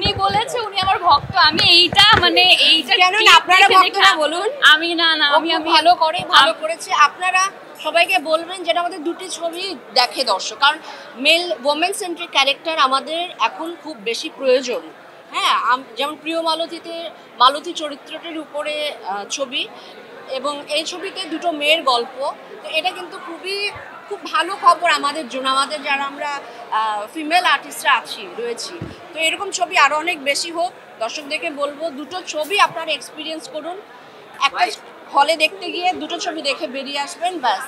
উনি বলেছে উনি আমার ভক্ত, আমি এইটা মানে এইটা কেন আপনারা ভক্তরা বলুন। আমি না আমি ভালো করেছে। আপনারা সবাইকে বলবেন যেটা আমাদের দুটি ছবি দেখে দর্শক, কারণ মেল ওমেন সেন্ট্রিক ক্যারেক্টার আমাদের এখন খুব বেশি প্রয়োজন। হ্যাঁ, যেমন প্রিয় মালতী চরিত্রটির উপরে ছবি, এবং এই ছবিতে দুটো মেয়ের গল্প। তো এটা কিন্তু খুব ভালো খবর আমাদের জন্য, আমাদের যারা আমরা ফিমেল আর্টিস্টরা রয়েছি। তো এরকম ছবি আরও অনেক বেশি হোক। দর্শকদেরকে বলবো দুটো ছবি আপনারা এক্সপিরিয়েন্স করুন, একটা হলে দেখতে গিয়ে দুটো ছবি দেখে বেরিয়ে আসবেন, ব্যাস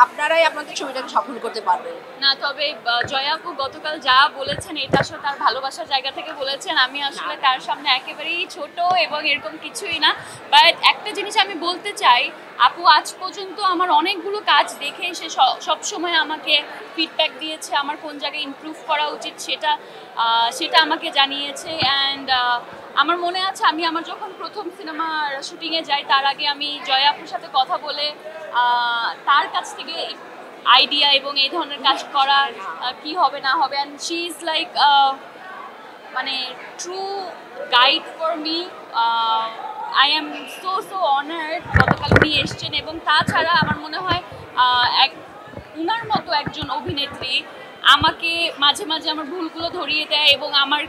আপনারাই আপনাদের ছবিটাকে সফল করতে পারবেন। না তবে জয়া আপু গতকাল যা বলেছেন এটা আসলে তার ভালোবাসার জায়গা থেকে বলেছেন। আমি আসলে তার সামনে একেবারেই ছোট এবং এরকম কিছুই না। বাট একটা জিনিস আমি বলতে চাই, আপু আজ পর্যন্ত আমার অনেকগুলো কাজ দেখে সে সবসময় আমাকে ফিডব্যাক দিয়েছে, আমার কোন জায়গায় ইমপ্রুভ করা উচিত সেটা আমাকে জানিয়েছে। অ্যান্ড আমার মনে আছে আমি আমার যখন প্রথম সিনেমার শুটিংয়ে যাই তার আগে আমি জয়া আপুর সাথে কথা বলে তার কাছ থেকে আইডিয়া এবং এই ধরনের কাজ করা কি হবে না হবে, অ্যান্ড শি ইজ লাইক মানে true guide for me. I am so honoured গতকাল উনি এসছেন, এবং তাছাড়া আমার মনে হয় উনার মতো একজন অভিনেত্রী আমাকে মাঝে মাঝে আমার ভুলগুলো ধরিয়ে দেয় এবং আমার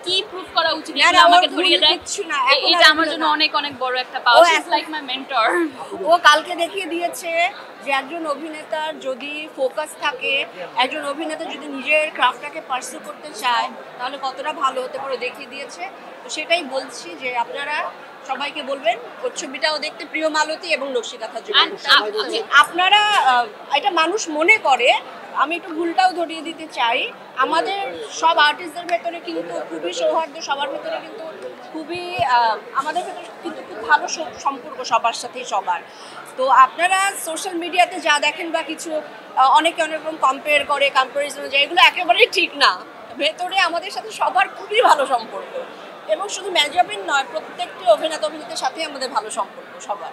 কি প্রুফ করা উচিত আমাকে ধরিয়ে দেয়। এটা আমার জন্য অনেক অনেক বড় একটা পাওয়া। Is like my mentor. ও কালকে দেখিয়ে দিয়েছে যে একজন অভিনেতার যদি ফোকাস থাকে, একজন অভিনেতা যদি নিজের ক্রাফটটাকে পার্সু করতে চায় তাহলে কতটা ভালো হতে পারে দেখিয়ে দিয়েছে। তো সেটাই বলছি যে আপনারা সবাইকে বলবেন ওর ছবিটাও দেখতে, প্রিয় মালতী এবং নকশিকাঁথার জন্য। আপনারা এটা মানুষ মনে করে, আমি একটু ভুলটাও ধরিয়ে দিতে চাই, আমাদের সব আর্টিস্টদের ভেতরে কিন্তু খুবই সৌহার্দ্য, সবার ভেতরে কিন্তু খুবই আমাদের ভেতরে কিন্তু খুব ভালো সম্পর্ক সবার সাথেই সবার। তো আপনারা সোশ্যাল মিডিয়াতে যা দেখেন বা কিছু অনেকে অনেক রকম কম্পারিজন যায়, এগুলো একেবারেই ঠিক না। ভেতরে আমাদের সাথে সবার খুবই ভালো সম্পর্ক, এবং শুধু মেজাবিন নয়, প্রত্যেকটি অভিনেতার সাথে আমাদের ভালো সম্পর্ক সবার।